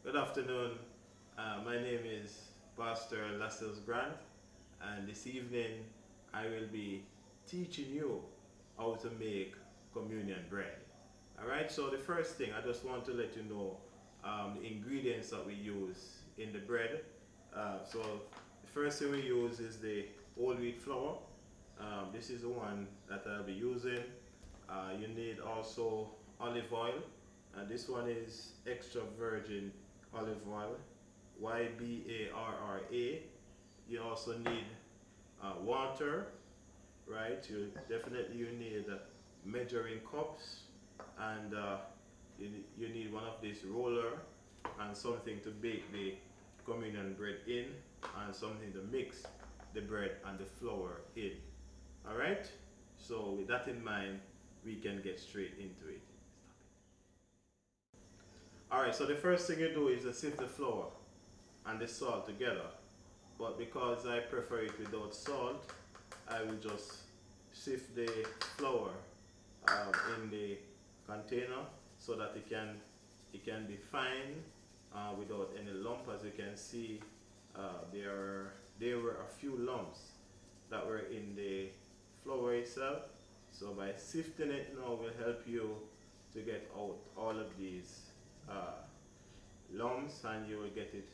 Good afternoon. My name is Pastor Lascelles Grant, and this evening I will be teaching you how to make communion bread. Alright, so the first thing I just want to let you know the ingredients that we use in the bread. So the first thing we use is the whole wheat flour. This is the one that I'll be using. You need also olive oil, and this one is extra virgin olive oil, YBARRA. You also need water, right? You need measuring cups, and you need one of these roller and something to bake the communion bread in, and something to mix the bread and the flour in. All right, so with that in mind, we can get straight into it. Alright, so the first thing you do is to sift the flour and the salt together. But because I prefer it without salt, I will just sift the flour in the container so that it can be fine without any lump. As you can see, there were a few lumps that were in the flour itself. So by sifting it now will help you to get out all of these lumps, and you will get it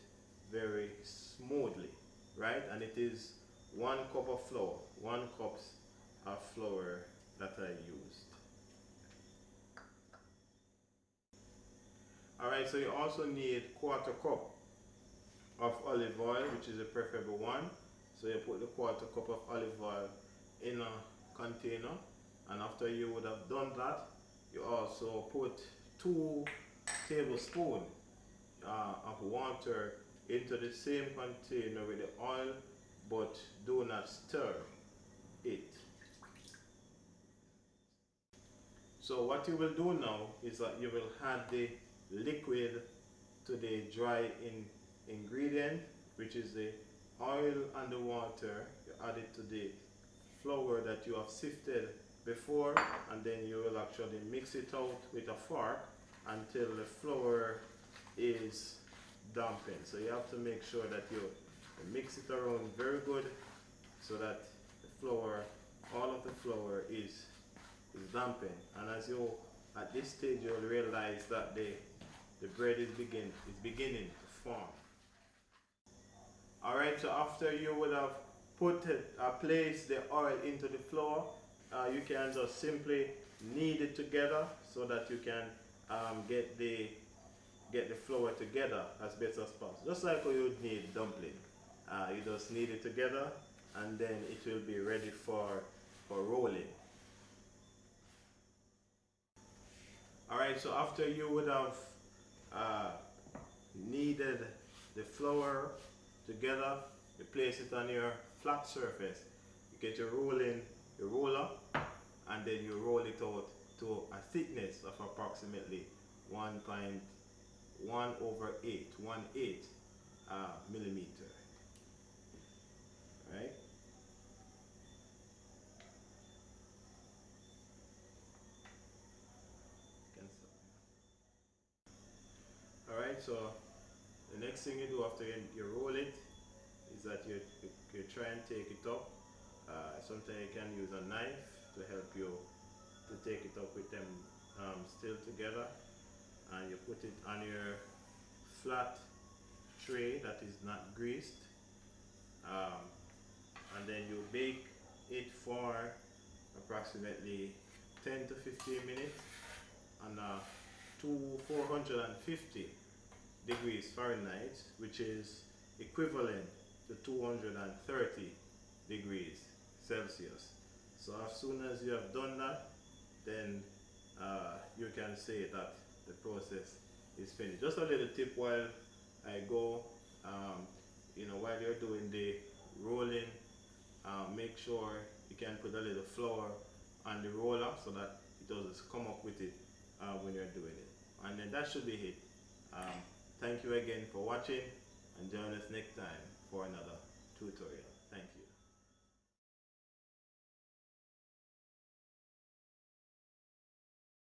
very smoothly, right? And it is 1 cup of flour, 1 cup of flour that I used. Alright, so you also need 1/4 cup of olive oil, which is a preferable one. So you put the 1/4 cup of olive oil in a container, and after you would have done that, you also put 2 tablespoons of water into the same container with the oil, but do not stir it. So what you will do now is that you will add the liquid to the dry ingredient, which is the oil and the water. You add it to the flour that you have sifted before, and then you will actually mix it out with a fork until the flour is dampened. So you have to make sure that you mix it around very good so that the flour, all of the flour is dampened. And at this stage, you'll realize that the bread is beginning to form. Alright, so after you would have placed the oil into the flour, you can just simply knead it together so that you can get the flour together as best as possible. Just like how you would knead dumpling. You just knead it together, and then it will be ready for rolling. Alright, so after you would have kneaded the flour together, you place it on your flat surface. You get your roller, and then you roll it out to a thickness of approximately 1/8 millimeter. Right? Alright, so the next thing you do after you roll it is that you try and take it up. Sometimes you can use a knife to help you to take it up with them still together, and you put it on your flat tray that is not greased, and then you bake it for approximately 10 to 15 minutes on 450 degrees Fahrenheit, which is equivalent to 230 degrees Celsius. So as soon as you have done that, then you can say that the process is finished. Just a little tip while I go, while you're doing the rolling, make sure you can put a little flour on the roller so that it doesn't come up with it when you're doing it. And then that should be it. Thank you again for watching, and join us next time for another tutorial.